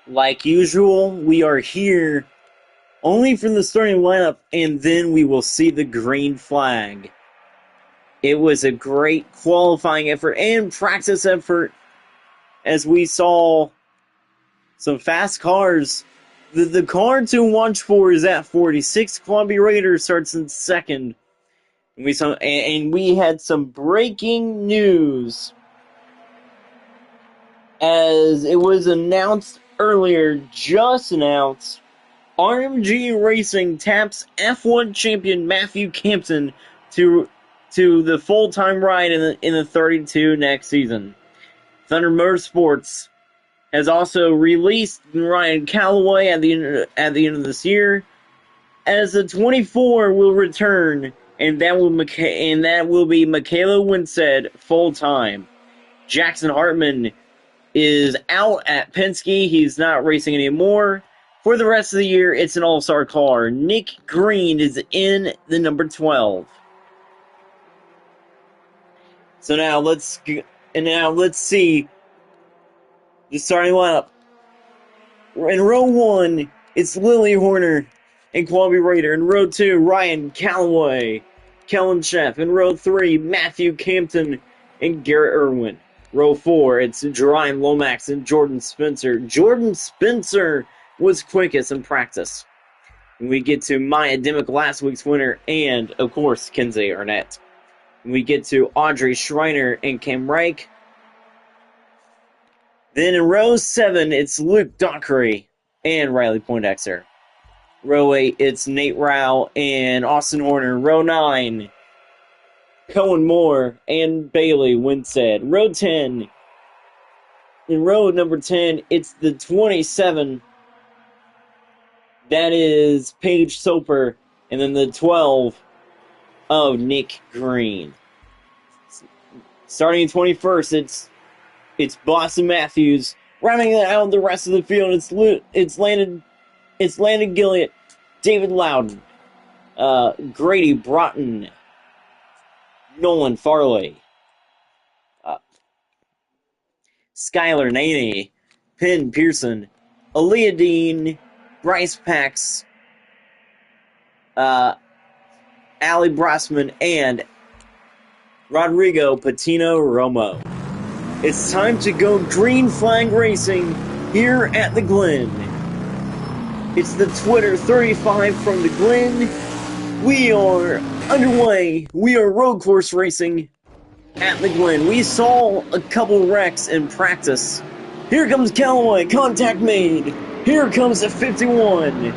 Like usual, we are here only from the starting lineup, and then we will see the green flag. It was a great qualifying effort and practice effort as we saw some fast cars. The car to watch for is at 46. Columbia Raiders starts in second. And we had some breaking news as it was announced earlier, just announced. RMG Racing taps F1 champion Matthew Campton to the full-time ride in the 32 next season. Thunder Motorsports has also released Ryan Calloway at the end of this year, as the 24 will return, and that will be Michaela Winstead full-time. Jackson Hartman is out at Penske. He's not racing anymore. For the rest of the year, it's an all-star car. Nick Green is in the number 12. So now let's see the starting lineup. In row 1, it's Lily Horner and Columbia Raider. In row 2, Ryan Calloway, Kellen Sheff. In row 3, Matthew Campton and Garrett Irwin. Row 4, it's Jerime Lomax and Jordan Spencer. Jordan Spencer was quickest in practice. And we get to Maya Dimick, last week's winner, and, of course, Kenzie Arnett. And we get to Audrey Schreiner and Cam Reich. Then in row 7, it's Luke Dockery and Riley Poindexter. Row 8, it's Nate Rao and Austin Horner. Row 9, Cohen Moore and Bailey Winstead. Row 10, in row number 10, it's the 27. That is Paige Soper. And then the 12 of Nick Green. Starting in 21st, it's Boston Matthews. Rounding out the rest of the field, it's Landon Gilliott, David Loudon, Grady Broughton, Nolan Farley, Skylar Naney, Penn Pearson, Aaliyah Dean, Bryce Pax, Allie Brossman, and Rodrigo Patino Romo. It's time to go green flag racing here at the Glen. It's the Twitter 35 from the Glen. We are underway. We are road course racing at the Glen. We saw a couple wrecks in practice. Here comes Callaway. Contact made. Here comes the 51.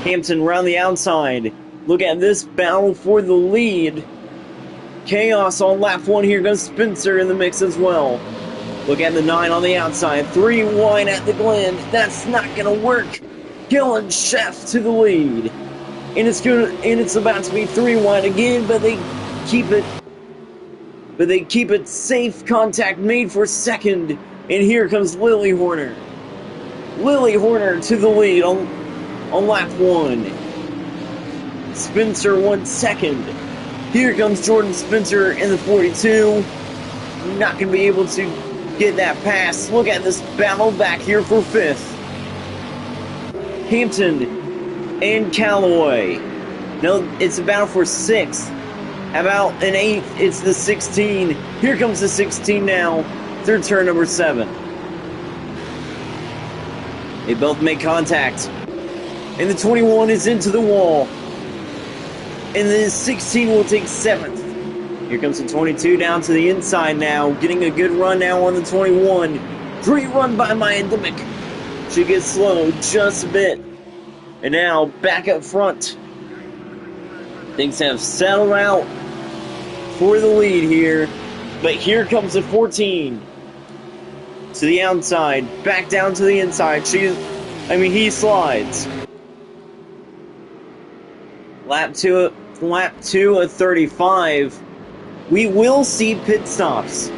Hampton round the outside. Look at this battle for the lead. Chaos on lap 1. Here goes Spencer in the mix as well. Look at the 9 on the outside. 3 wide at the Glen. That's not going to work. Kellen Sheff to the lead. And it's about to be 3 wide again, but they keep it safe. Contact made for second. And here comes Lily Horner. Lily Horner to the lead on lap 1. Spencer 1 second. Here comes Jordan Spencer in the 42. Not going to be able to get that pass. Look at this battle back here for 5th. Hampton and Callaway. No, it's a battle for 6th. How about an 8th? It's the 16. Here comes the 16 now. Third turn number 7. They both make contact. And the 21 is into the wall. And the 16 will take 7th. Here comes the 22 down to the inside now. Getting a good run now on the 21. Great run by Maya Dimick. She gets slow just a bit. And now back up front. Things have settled out for the lead here. But here comes the 14. To the outside. Back down to the inside. He slides. Lap 2 of 35. We will see pit stops.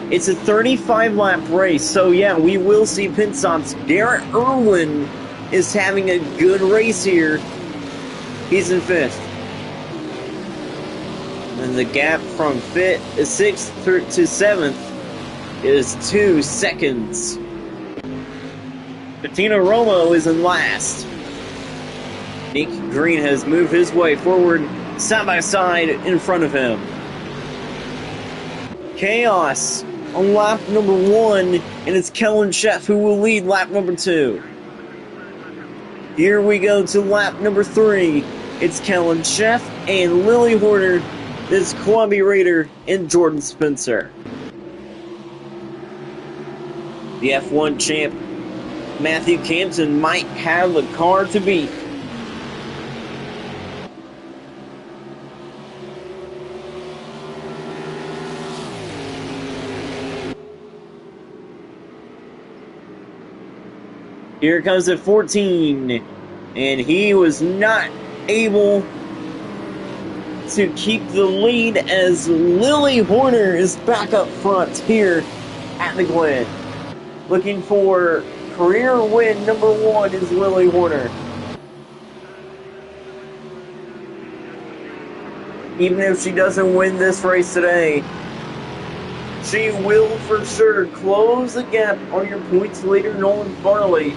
It's a 35-lap race, so yeah, we will see pit stops. Garrett Irwin is having a good race here. He's in 5th. And the gap from 6th to 7th is 2 seconds. Bettina Romo is in last. Nick Green has moved his way forward, side by side in front of him. Chaos on lap number 1, and it's Kellen Sheff who will lead lap number 2. Here we go to lap number 3. It's Kellen Sheff and Lily Horner. This Columbia Raider and Jordan Spencer. The F1 champ Matthew Campton might have the car to beat. Here comes at 14, and he was not able to keep the lead as Lily Horner is back up front here at the Glen. Looking for career win number 1 is Lily Horner. Even if she doesn't win this race today, she will for sure close the gap on your points leader Nolan Farley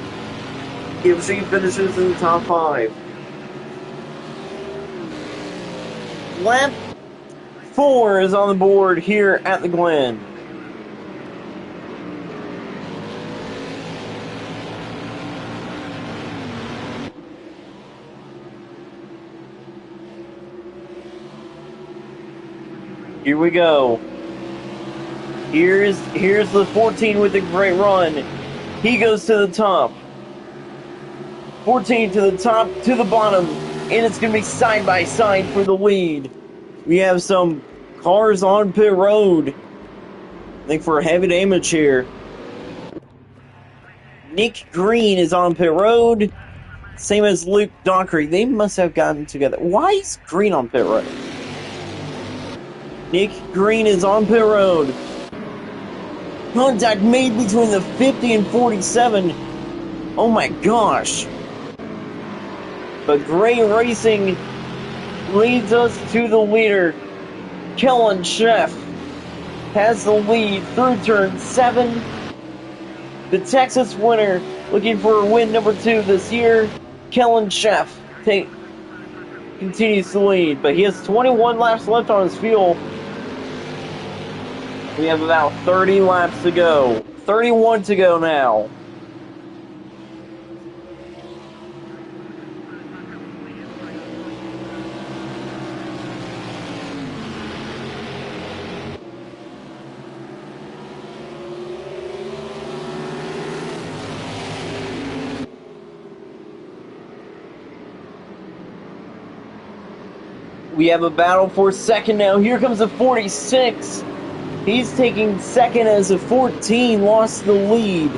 if she finishes in the top 5. Lap 4 is on the board here at the Glen. Here we go. Here's the 14 with a great run. He goes to the top. 14 to the top, to the bottom, and it's going to be side by side for the lead. We have some cars on pit road. I think for a heavy damage here. Nick Green is on pit road. Same as Luke Dockery. They must have gotten together. Why is Green on pit road? Nick Green is on pit road. Contact made between the 50 and 47. Oh my gosh. But great racing leads us to the leader. Kellen Sheff has the lead through turn 7. The Texas winner looking for win number 2 this year. Kellen Sheff continues to lead, but he has 21 laps left on his fuel. We have about 30 laps to go. 31 to go now. We have a battle for second now. Here comes a 46. He's taking second as a 14 lost the lead.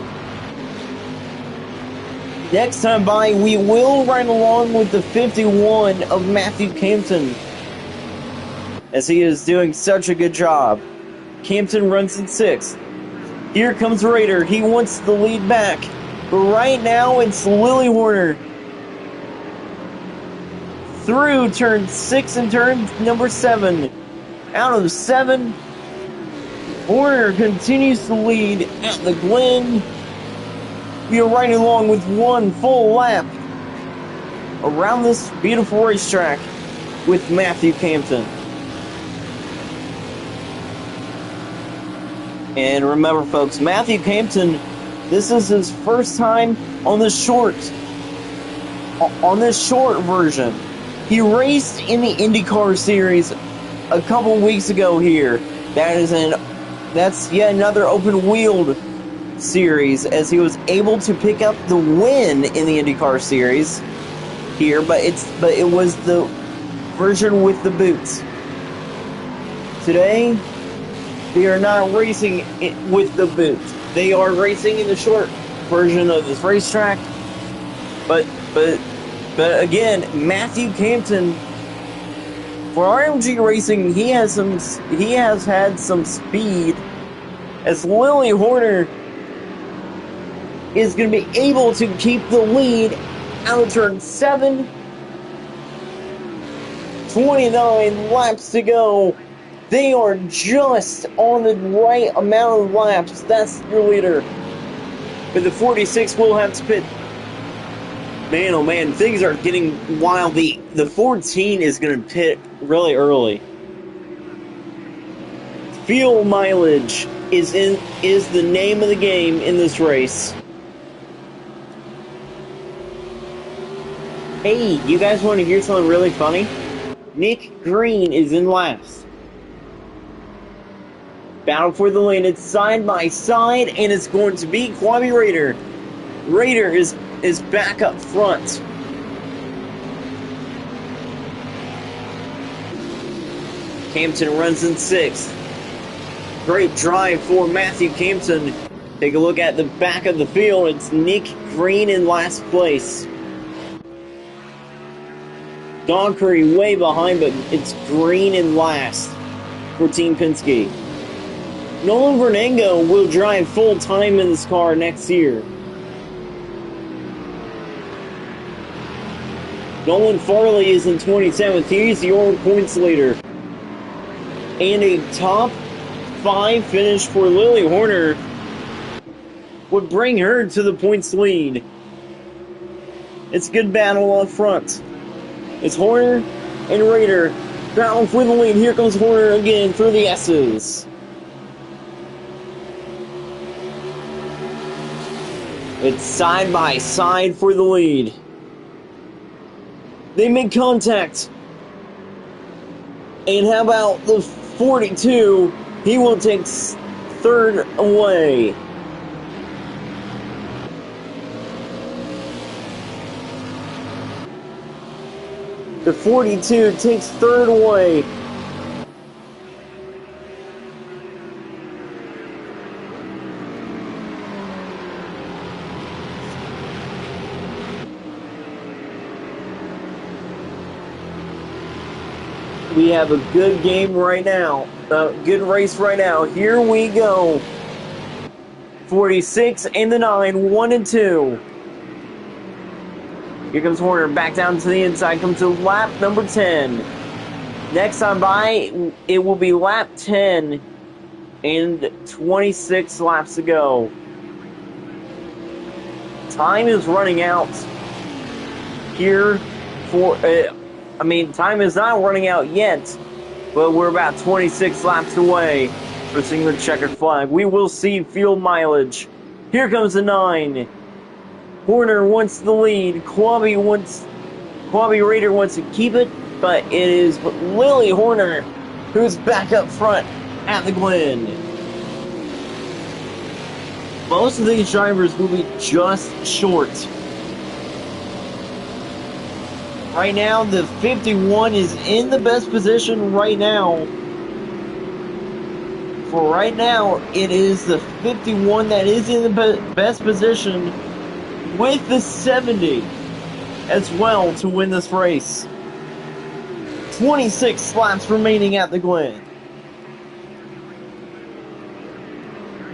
Next time by, we will ride along with the 51 of Matthew Campton, as he is doing such a good job. Campton runs in 6th. Here comes Raider. He wants the lead back. But right now, it's Lily Horner. Through turn 6 and turn number 7. Out of 7, Horner continues to lead at the Glen. We are riding along with one full lap around this beautiful racetrack with Matthew Campton. And remember, folks, Matthew Campton, this is his first time on this short version. He raced in the IndyCar Series a couple weeks ago here. That's yet another open-wheeled series, as he was able to pick up the win in the IndyCar Series here, but it was the version with the boots. Today, they are not racing with the boots. They are racing in the short version of this racetrack. But again, Matthew Campton, for RMG Racing, he has had some speed, as Lily Horner is going to be able to keep the lead out of turn 7. 29 laps to go. They are just on the right amount of laps. That's your leader. But the 46 will have to pit. Man, oh man, things are getting wild. The 14 is going to pit really early. Fuel mileage is the name of the game in this race. Hey, you guys want to hear something really funny? Nick Green is in last. Battle for the lane. It's side by side, and it's going to be Kwame Raider. Raider is back up front. Campton runs in sixth. Great drive for Matthew Campton. Take a look at the back of the field. It's Nick Green in last place. Don Curry way behind, but it's Green in last for Team Penske. Nolan Vernango will drive full time in this car next year. Nolan Farley is in 27th. He's your points leader. And a top 5 finish for Lily Horner would bring her to the points lead. It's a good battle up front. It's Horner and Raider battle for the lead. Here comes Horner again for the S's. It's side by side for the lead. They make contact. And how about the 42? He will take third away. The 42 takes third away. We have a good game right now. A good race right now. Here we go. 46 and the 9, 1 and 2. Here comes Horner back down to the inside. Comes to lap number 10. Next time by, it will be lap 10 and 26 laps to go. Time is running out here for... time is not running out yet, but we're about 26 laps away for seeing the checkered flag. We will see field mileage. Here comes the 9. Horner wants the lead. Kwame Raider wants to keep it, but it is Lily Horner who's back up front at the Glen. Most of these drivers will be just short. Right now, the 51 is in the best position right now. For right now, it is the 51 that is in the best position with the 70 as well to win this race. 26 laps remaining at the Glen.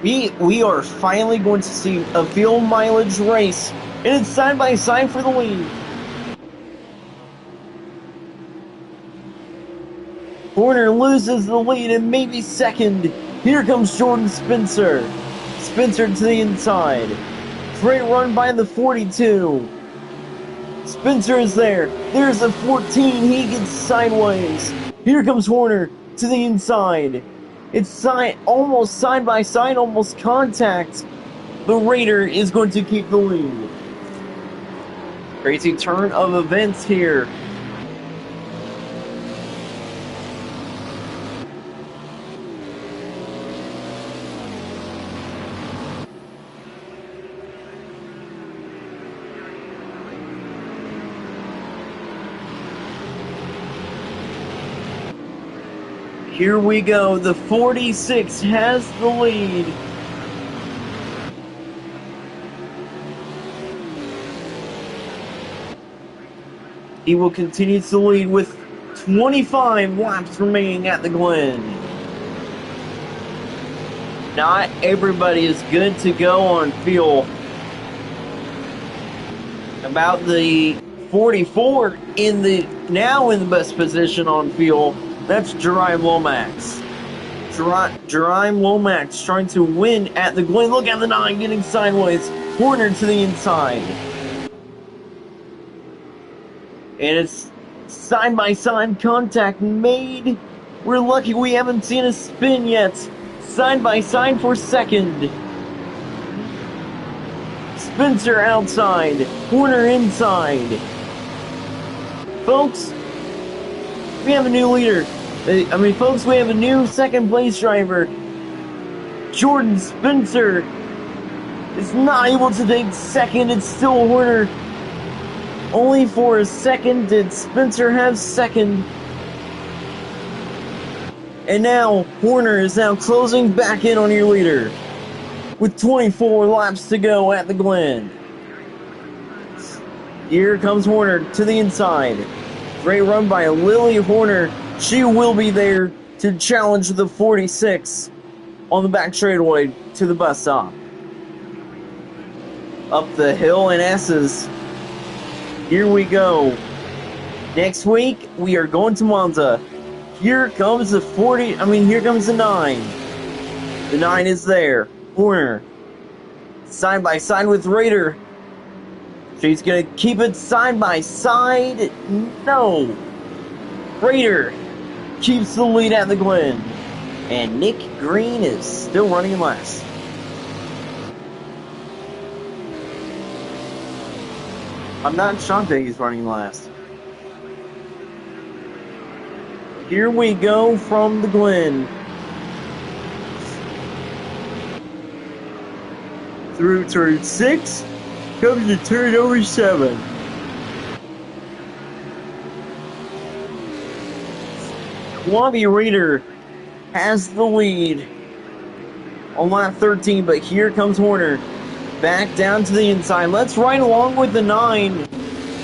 We are finally going to see a field mileage race, and it's side by side for the lead. Horner loses the lead and maybe second. Here comes Jordan Spencer. Spencer to the inside. Great run by the 42. Spencer is there. There's the 14. He gets sideways. Here comes Horner to the inside. It's almost side by side, almost contact. The Raider is going to keep the lead. Crazy turn of events here. Here we go. The 46 has the lead. He will continue to lead with 25 laps remaining at the Glen. Not everybody is good to go on fuel. About the 44 now in the best position on fuel. That's Jerime Lomax. Jerime Lomax trying to win at the Glen. Look at the 9 getting sideways. Horner to the inside. And it's side-by-side contact made. We're lucky we haven't seen a spin yet. Side-by-side for second. Spencer outside. Horner inside. Folks, we have a new leader. Folks, we have a new second place driver. Jordan Spencer is not able to take second. It's still Horner. Only for a second did Spencer have second. And now Horner is now closing back in on your leader with 24 laps to go at the Glen. Here comes Horner to the inside. Great run by Lily Horner. She will be there to challenge the 46 on the back straightaway to the bus stop. Up the hill in S's. Here we go. Next week, we are going to Monza. Here comes the here comes the 9. The 9 is there. Horner. Side by side with Raider. She's going to keep it side by side. No. Raider keeps the lead at the Glen. And Nick Green is still running last. I'm not shocked that he's running last. Here we go from the Glen. Through turn 6, comes to turn over 7. Wabi Raider has the lead on lap 13, but here comes Horner. Back down to the inside. Let's ride along with the 9.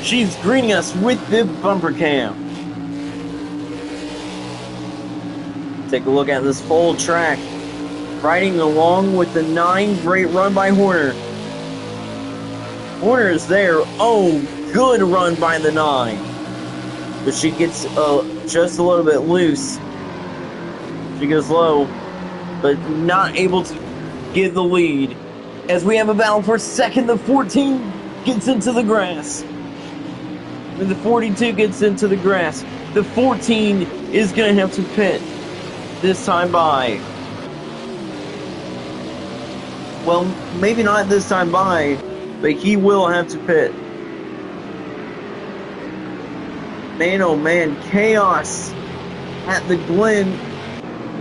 She's greeting us with the bumper cam. Take a look at this full track. Riding along with the 9. Great run by Horner. Horner is there. Oh, good run by the 9. But she gets just a little bit loose. She goes low, but not able to give the lead. As we have a battle for second, the 14 gets into the grass. And the 42 gets into the grass. The 14 is going to have to pit this time by. Well, maybe not this time by, but he will have to pit. Man, oh man, chaos at the Glen.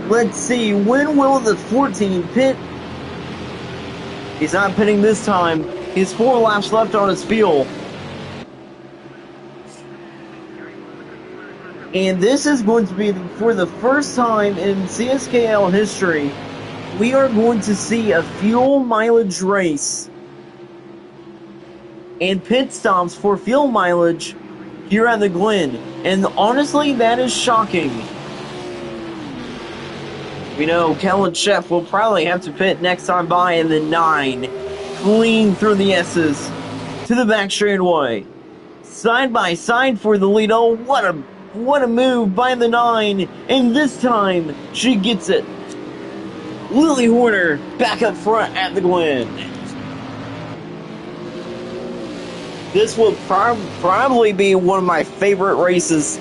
Let's see, when will the 14 pit? He's not pitting this time. He has 4 laps left on his fuel. And this is going to be, for the first time in CSKL history, we are going to see a fuel mileage race and pit stops for fuel mileage here at the Glen. And honestly, that is shocking. We know Kellen Sheff will probably have to pit next time by in the 9. Clean through the S's to the back straightaway. Side by side for the lead. Oh, what a move by the 9. And this time, she gets it. Lily Horner back up front at the Glen. This will probably be one of my favorite races.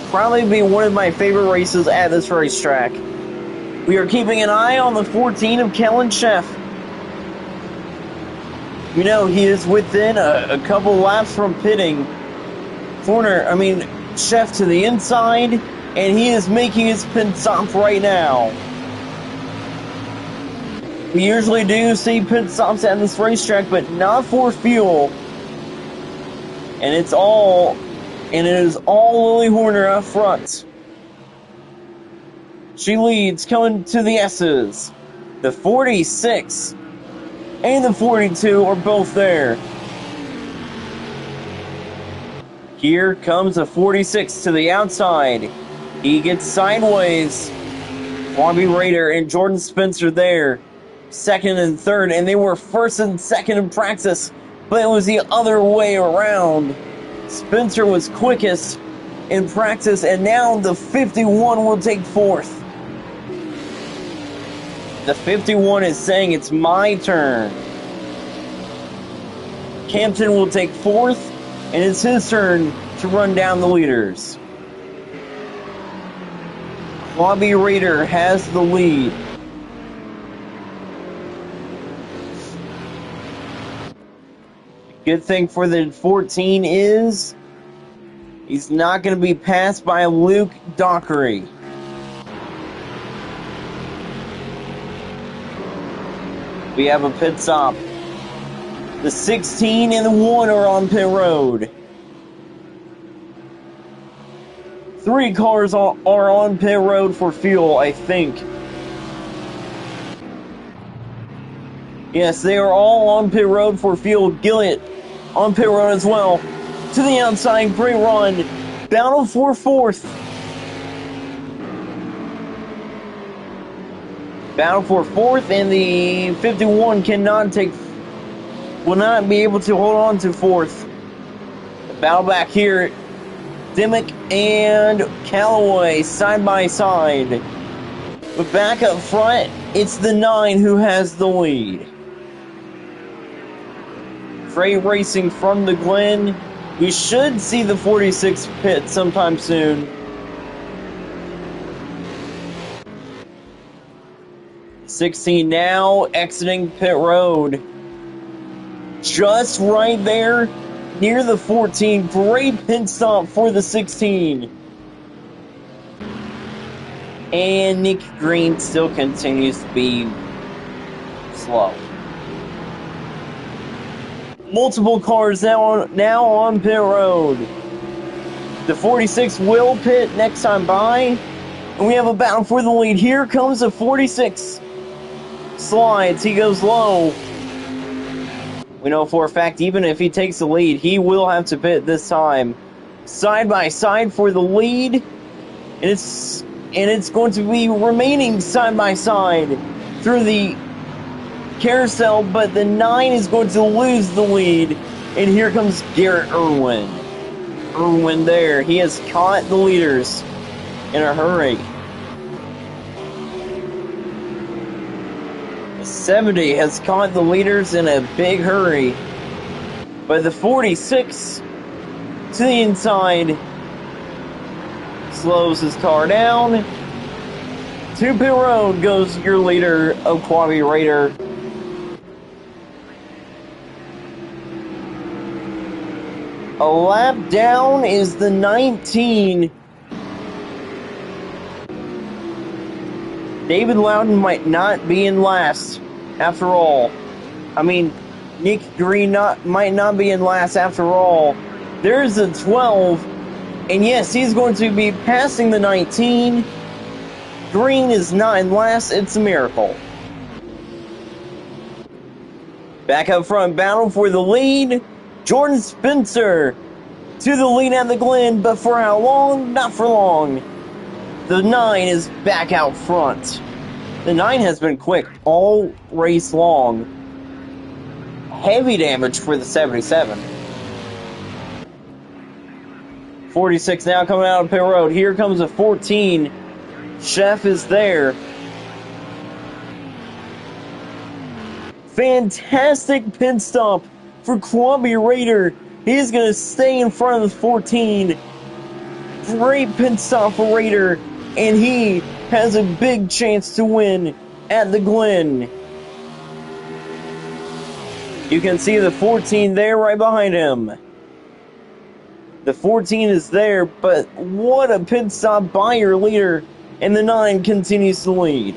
Probably be one of my favorite races at this racetrack. We are keeping an eye on the 14 of Kellen Sheff. You know, he is within a couple laps from pitting. Sheff to the inside, and he is making his pit stop right now. We usually do see pit stops at this racetrack, but not for fuel. And it is all Lily Horner up front. She leads, coming to the S's. The 46 and the 42 are both there. Here comes the 46 to the outside. He gets sideways. Wabi Raider and Jordan Spencer there. Second and third, and they were first and second in practice, but it was the other way around. Spencer was quickest, in practice, and now the 51 will take fourth. The 51 is saying it's my turn. Campton will take fourth, and it's his turn to run down the leaders. Quabi Raider has the lead. Good thing for the 14 is he's not going to be passed by Luke Dockery. We have a pit stop. The 16 and the 1 are on pit road. 3 cars are on pit road for fuel, I think. Yes, they are all on pit road for fuel. Gillett on pit road as well. To the outside, great run. Battle for fourth. Battle for fourth, and the 51 will not be able to hold on to fourth. The battle back here, Dimmick and Callaway side by side. But back up front, it's the 9 who has the lead. Freight racing from the Glen. We should see the 46 pit sometime soon. $16 now exiting pit road. Just right there near the 14. Great pit stop for the 16. And Nick Green still continues to be slow. Multiple cars now on pit road. The 46 will pit next time by. And we have a battle for the lead. Here comes the 46. Slides. He goes low. We know for a fact, even if he takes the lead, he will have to pit this time. Side by side for the lead. And it's going to be remaining side by side through the carousel, but the 9 is going to lose the lead. And here comes Garrett Irwin. Irwin there. He has caught the leaders in a hurry. The 70 has caught the leaders in a big hurry. But the 46 to the inside slows his car down. To pit road goes your leader, Quabi Raider. A lap down is the 19. David Loudon might not be in last after all. I mean, Nick Green might not be in last after all. There's a 12. And yes, he's going to be passing the 19. Green is not in last. It's a miracle. Back up front, battle for the lead. Jordan Spencer to the lead at the Glen, but for how long? Not for long. The 9 is back out front. The 9 has been quick all race long. Heavy damage for the 77. 46 now coming out of pit road. Here comes a 14. Chef is there. Fantastic pit stop for Quabi Raider. He's going to stay in front of the 14. Great pit stop for Raider. And he has a big chance to win at the Glen. You can see the 14 there right behind him. The 14 is there, but what a pit stop by your leader. And the 9 continues to lead.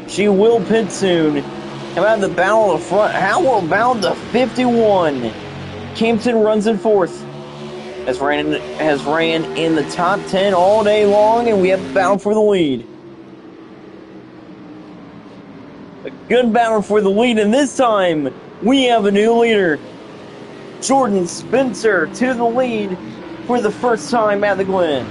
She will pit soon. How about the battle of front? How about the 51? Campton runs in fourth. Has ran in the top 10 all day long, and we have a battle for the lead. A good battle for the lead, and this time we have a new leader. Jordan Spencer to the lead for the first time at the Glen.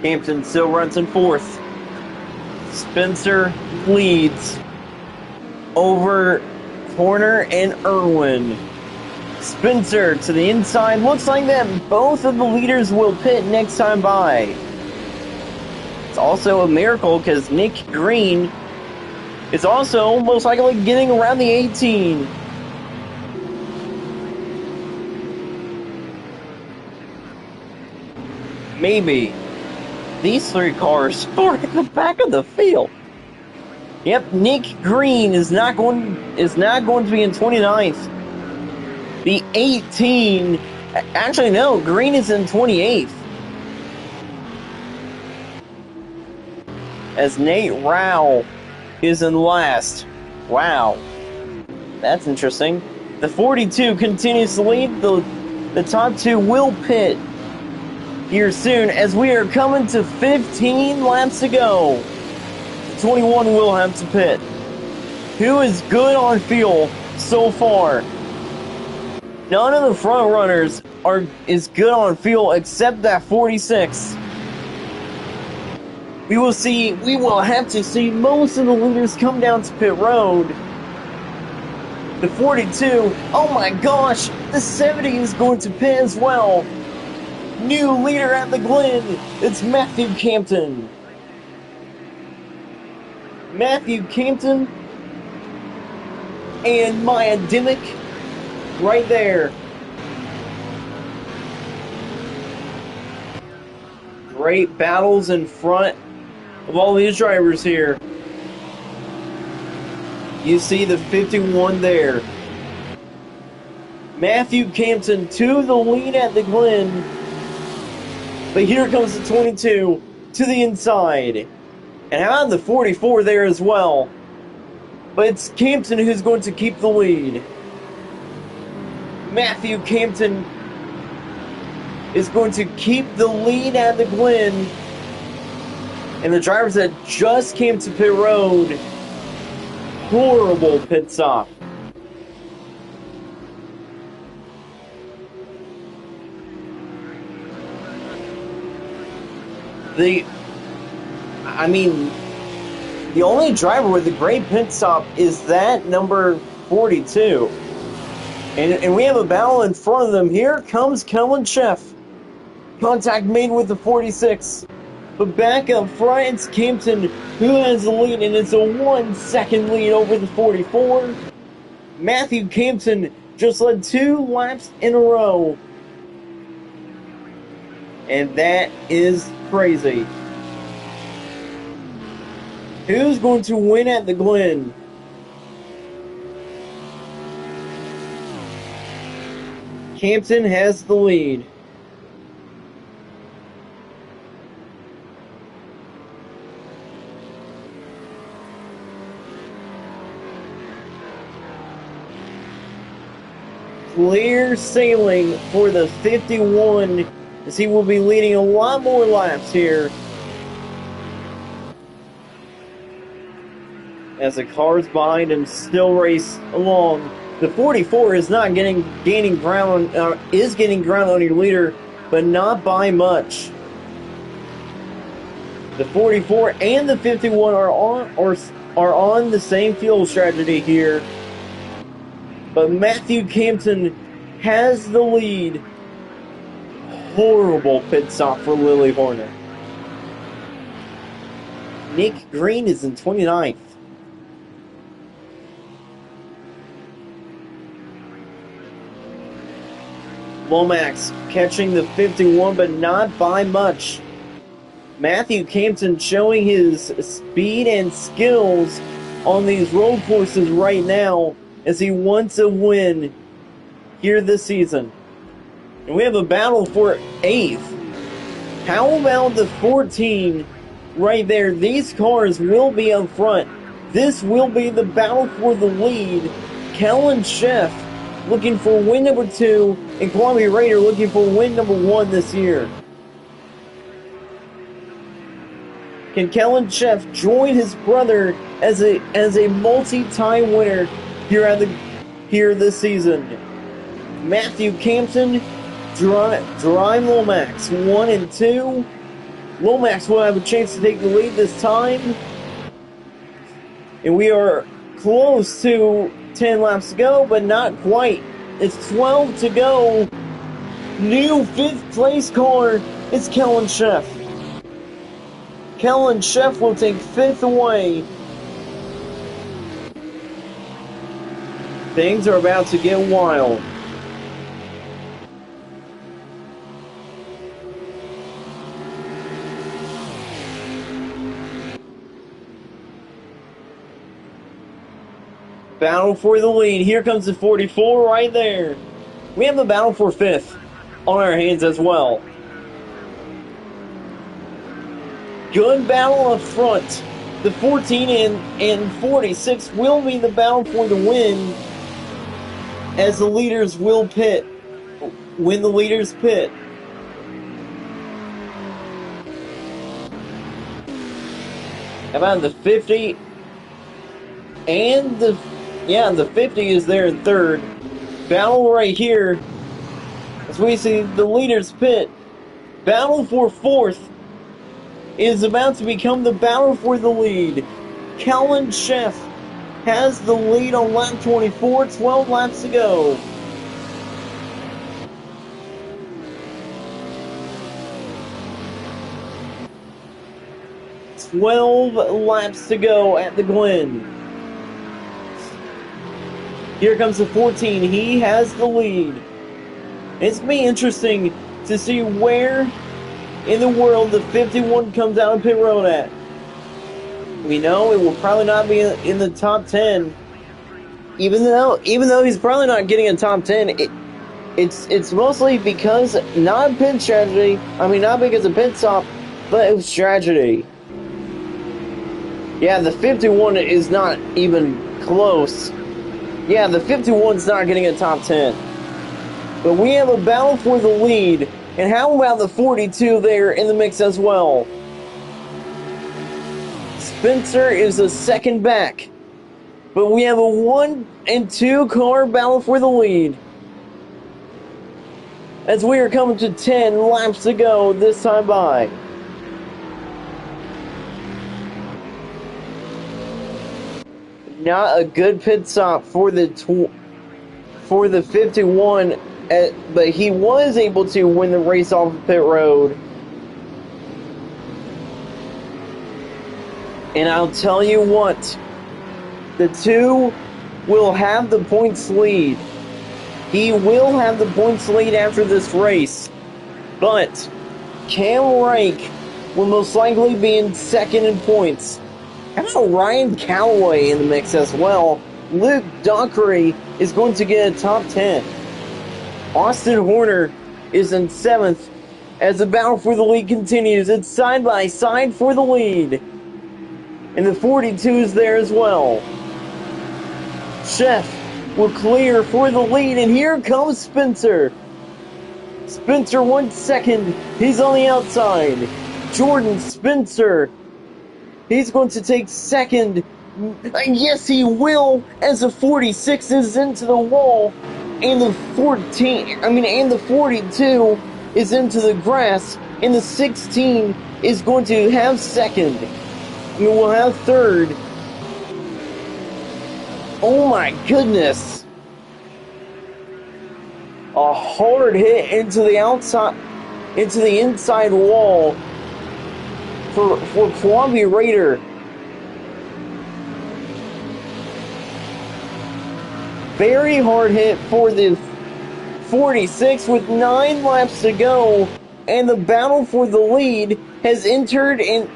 Campton still runs in fourth. Spencer leads over Horner and Irwin. Spencer to the inside. Looks like that both of the leaders will pit next time by. It's also a miracle because Nick Green is also most likely getting around the 18. Maybe. These three cars are at the back of the field. Yep, Nick Green is not going to be in 29th. The 18, actually no, Green is in 28th. As Nate Rao is in last. Wow. That's interesting. The 42 continues to lead. The top two will pit here soon as we are coming to 15 laps to go. 21 will have to pit. Who is good on fuel so far? None of the front runners is good on fuel except that 46. We will have to see most of the leaders come down to pit road. The 42, oh my gosh, the 70 is going to pit as well. New leader at the Glen, it's Matthew Campton. Matthew Campton and Maya Dimmick right there. Great battles in front of all these drivers here. You see the 51 there. Matthew Campton to the lead at the Glen. But here comes the 22 to the inside. And how about the 44 there as well? But it's Campton who's going to keep the lead. Matthew Campton is going to keep the lead at the Glen. And the drivers that just came to pit road, horrible pit stop. The only driver with a great pit stop is that number 42. And we have a battle in front of them. Here comes Kellen Sheff. Contact made with the 46. But back up front, it's Campton who has the lead, and it's a 1 second lead over the 44. Matthew Campton just led 2 laps in a row. And that is crazy. Who's going to win at the Glen? Campton has the lead. Clear sailing for the 51 as he will be leading a lot more laps here. As the cars behind him still race along. The 44 is not gaining ground, is getting ground on your leader, but not by much. The 44 and the 51 are on the same fuel strategy here. But Matthew Campton has the lead. Horrible pit stop for Lily Horner. Nick Green is in 29th. Lomax catching the 51, but not by much. Matthew Campton showing his speed and skills on these road courses right now as he wants a win here this season. And we have a battle for 8th. How about the 14 right there? These cars will be up front. This will be the battle for the lead. Kellen Sheff looking for win number 2, and Kwame Raider looking for win number 1 this year. Can Kellen Sheff join his brother as a multi-time winner here this season? Matthew Campton, Drime Lomax, 1 and 2. Lomax will have a chance to take the lead this time. And we are close to 10 laps to go, but not quite. It's 12 to go. New 5th place car is Kellen Sheff. Kellen Sheff will take 5th away. Things are about to get wild. Battle for the lead. Here comes the 44 right there. We have the battle for 5th on our hands as well. Good battle up front. The 14 and 46 will be the battle for the win, as the leaders will pit when the leaders pit. How about the 50 and the 50 is there in 3rd. Battle right here as we see the leaders pit. Battle for 4th is about to become the battle for the lead. Kellen Sheff has the lead on lap 24, 12 laps to go. Laps to go at the Glen. Here comes the 14. He has the lead. It's going to be interesting to see where in the world the 51 comes out of pit road at. We know it will probably not be in the top 10. Even though he's probably not getting a top 10, it's mostly because not pit strategy. I mean, not because of pit stop, but it was strategy. Yeah, the 51 is not even close. Yeah, the 51's not getting a top 10. But we have a battle for the lead. And how about the 42 there in the mix as well? Spencer is a second back. But we have a 1 and 2 car battle for the lead. As we are coming to 10 laps to go this time by. Not a good pit stop for the 51, but he was able to win the race off of pit road. And I'll tell you what, the 2 will have the points lead. He will have the points lead after this race. But Cam Reich will most likely be in 2nd in points. How about Ryan Calloway in the mix as well? Luke Dockery is going to get a top 10. Austin Horner is in 7th as the battle for the lead continues. It's side by side for the lead. And the 42 is there as well. Sheff will clear for the lead, and here comes Spencer. Spencer 1 second. He's on the outside. Jordan Spencer. He's going to take 2nd. Yes, he will, as the 46 is into the wall. And the 42 is into the grass. And the 16 is going to have 2nd. I mean, we'll have 3rd. Oh my goodness. A hard hit into the inside wall for Columbia Raider. Very hard hit for the 46 with 9 laps to go, and the battle for the lead has entered in.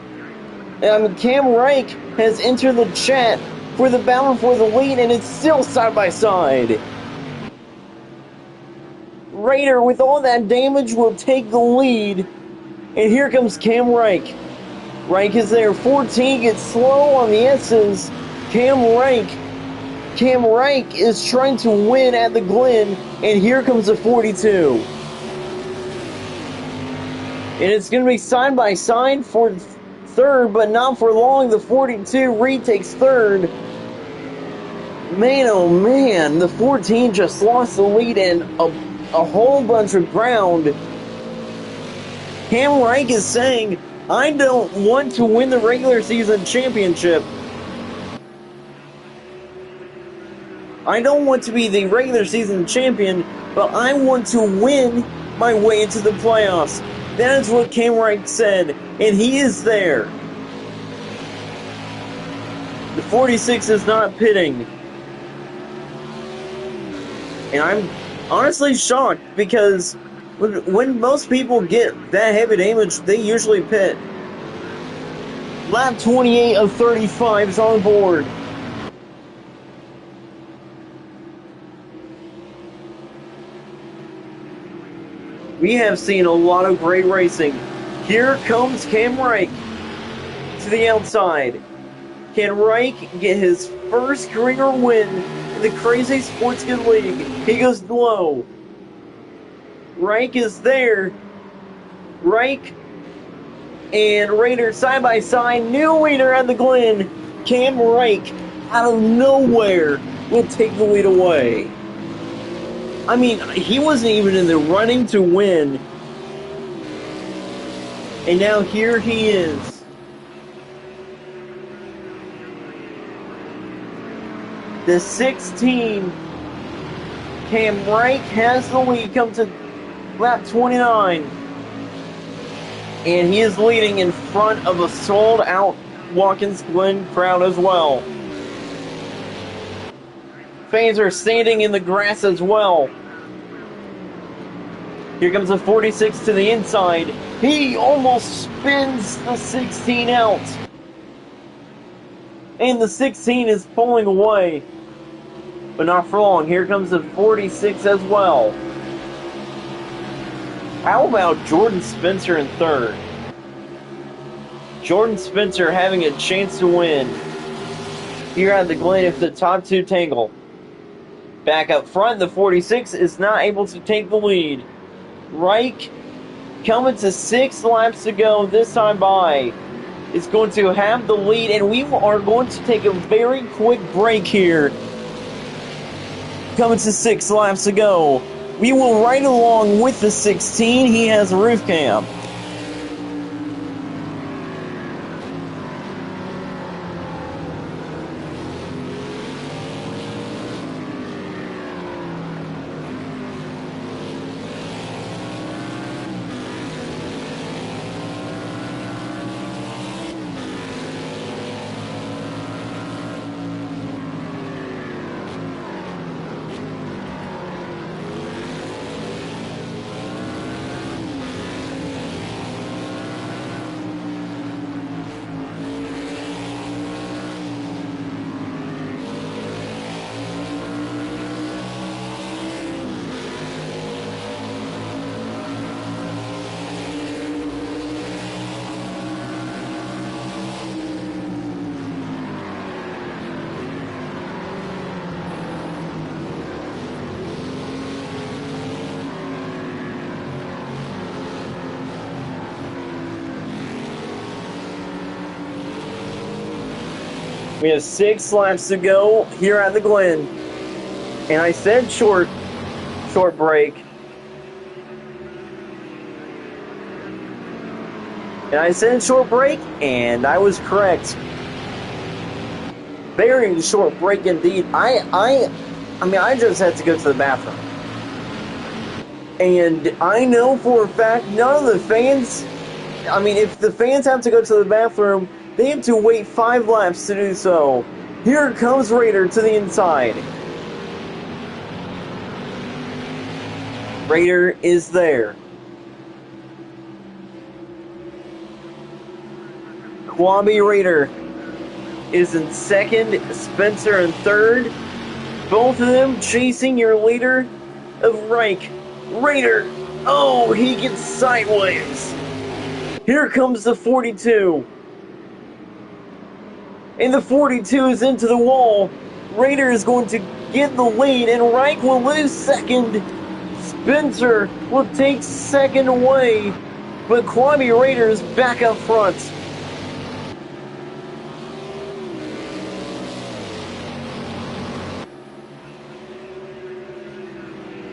Cam Reich has entered the chat for the battle for the lead, and it's still side by side. Raider, with all that damage, will take the lead, and here comes Cam Reich. Reich is there. 14 gets slow on the S's. Cam Reich is trying to win at the Glen, and here comes the 42. And it's going to be side by side for 3rd, but not for long. The 42 retakes 3rd. Man, oh man, the 14 just lost the lead in a whole bunch of ground. Cam Reich is saying, I don't want to win the regular season championship. I don't want to be the regular season champion, but I want to win my way into the playoffs. That is what Cam Wright said, and he is there. The 46 is not pitting. And I'm honestly shocked because when most people get that heavy damage, they usually pit. Lap 28 of 35 is on board. We have seen a lot of great racing. Here comes Cam Wright to the outside. Can Wright get his first career win in the Crazy Sports Good League? He goes low. Reich is there. Reich and Raider side by side. New leader at the Glen. Cam Reich, out of nowhere, will take the lead away. I mean, he wasn't even in the running to win. And now here he is. The 16, Cam Reich has the lead, come to lap 29. And he is leading in front of a sold-out Watkins Glen crowd as well. Fans are standing in the grass as well. Here comes a 46 to the inside. He almost spins the 16 out. And the 16 is pulling away. But not for long. Here comes the 46 as well. How about Jordan Spencer in third? Jordan Spencer having a chance to win here at the Glen if the top two tangle. Back up front, the 46 is not able to take the lead. Reich, coming to 6 laps to go this time by, is going to have the lead, and we are going to take a very quick break here. Coming to 6 laps to go. We will ride along with the 16. He has a roof cam. We have 6 laps to go here at the Glen. And I said short break. And I said short break, and I was correct. Very short break indeed. I mean, I just had to go to the bathroom. And I know for a fact none of the fans, I mean, if the fans have to go to the bathroom, they have to wait 5 laps to do so. Here comes Raider to the inside. Raider is there. Quabi Raider is in second, Spencer in third. Both of them chasing your leader of Reich. Raider, oh, he gets sideways. Here comes the 42. And the 42 is into the wall. Raider is going to get the lead, and Reich will lose second. Spencer will take second away, but Quabi Raider is back up front.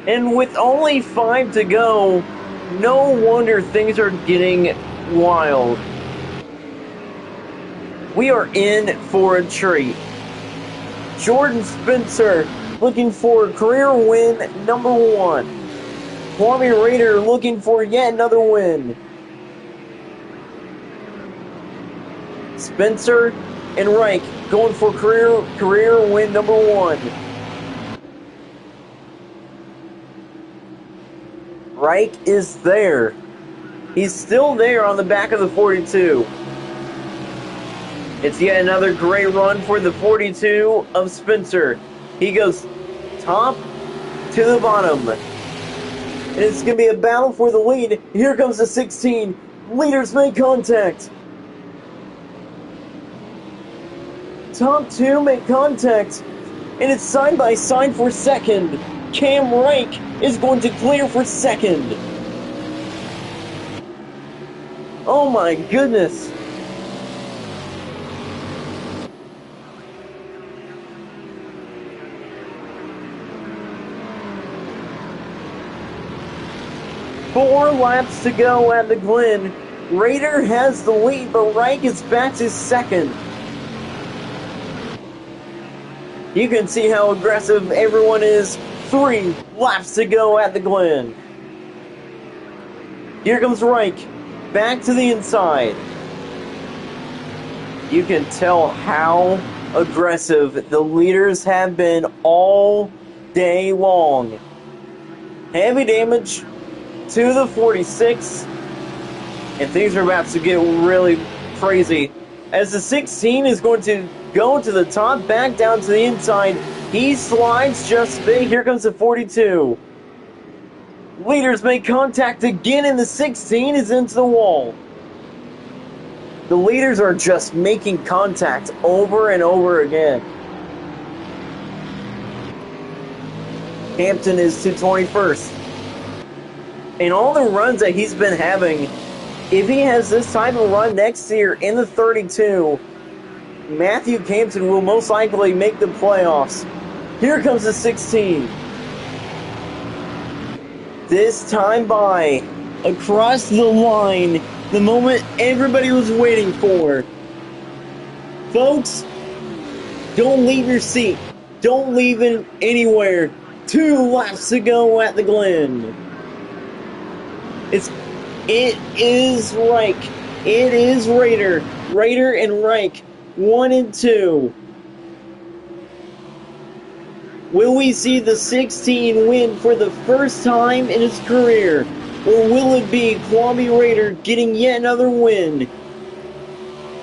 And with only 5 to go, no wonder things are getting wild. We are in for a treat. Jordan Spencer looking for career win number 1. Kwame Raider looking for yet another win. Spencer and Reich going for career win number 1. Reich is there. He's still there on the back of the 42. It's yet another great run for the 42 of Spencer. He goes top to the bottom. And it's going to be a battle for the lead. Here comes the 16. Leaders make contact. Top 2 make contact. And it's side by side for second. Cam Reich is going to clear for second. Oh my goodness. Four laps to go at the Glen. Raider has the lead, but Reich is back to second. You can see how aggressive everyone is. 3 laps to go at the Glen. Here comes Reich. Back to the inside. You can tell how aggressive the leaders have been all day long. Heavy damage to the 46, and things are about to get really crazy as the 16 is going to go to the top, back down to the inside. He slides just big. Here comes the 42. Leaders make contact again, and the 16 is into the wall. The leaders are just making contact over and over again. Hampton is to 21st. And all the runs that he's been having, if he has this type of run next year in the 32, Matthew Campton will most likely make the playoffs. Here comes the 16. This time by, across the line, the moment everybody was waiting for. Folks, don't leave your seat. Don't leave it anywhere. 2 laps to go at the Glen. It is Reich. It is Raider. Raider and Reich. 1 and 2. Will we see the 16 win for the first time in his career? Or will it be Kwame Raider getting yet another win?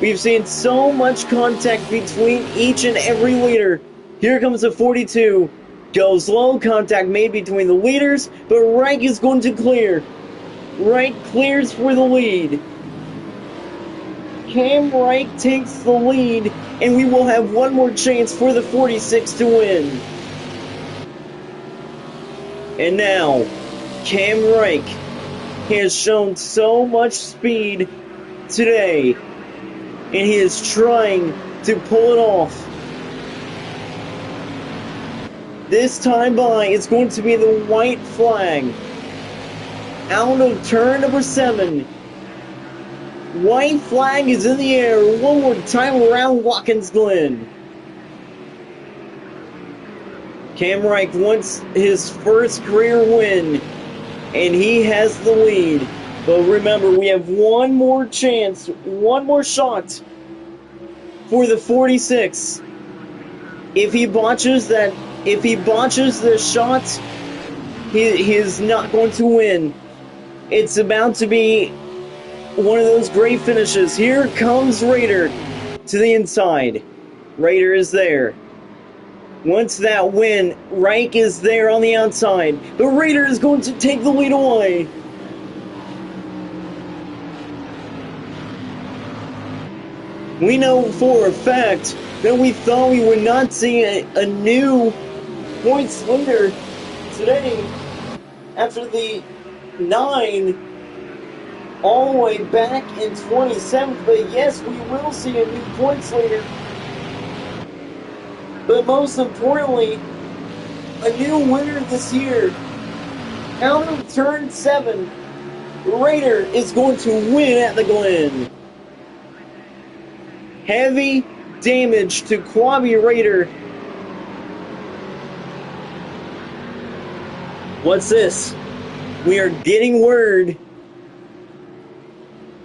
We've seen so much contact between each and every leader. Here comes the 42. Goes low, contact made between the leaders, but Reich is going to clear. Reich clears for the lead. Cam Reich takes the lead, and we will have one more chance for the 46 to win. And now, Cam Reich has shown so much speed today, and he is trying to pull it off. This time by, it's going to be the white flag. Out of turn number 7. White flag is in the air one more time around Watkins Glen. Cam Reich wants his first career win, and he has the lead. But remember, we have one more chance, one more shot for the 46. If he botches the shot, he is not going to win. It's about to be one of those great finishes. Here comes Raider to the inside. Raider is there. Once that win, Reich is there on the outside. But Raider is going to take the lead away. We know for a fact that we thought we would not see a new points leader today after the 9 all the way back in 27th, but yes, we will see a new points leader. But most importantly, a new winner this year. Out of turn 7, Raider is going to win at the Glen. heavy damage to Kwame Raider. What's this? We are getting word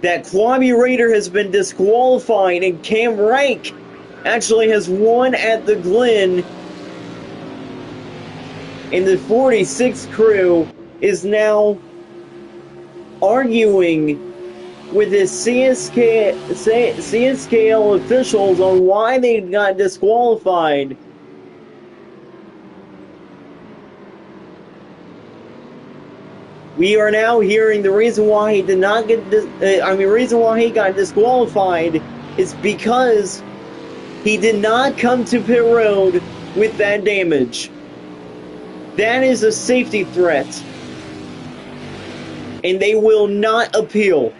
that Kwame Raider has been disqualified and Cam Rank actually has won at the Glen. And the 46th crew is now arguing with the CSKL officials on why they got disqualified. We are now hearing the reason why he did not get reason why he got disqualified is because he did not come to pit road with that damage. That is a safety threat. And they will not appeal.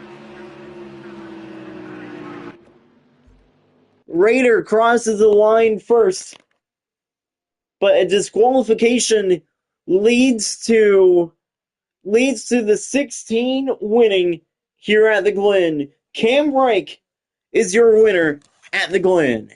Raider crosses the line first, but a disqualification leads to the 16 winning here at the Glen. Cam Reich is your winner at the Glen.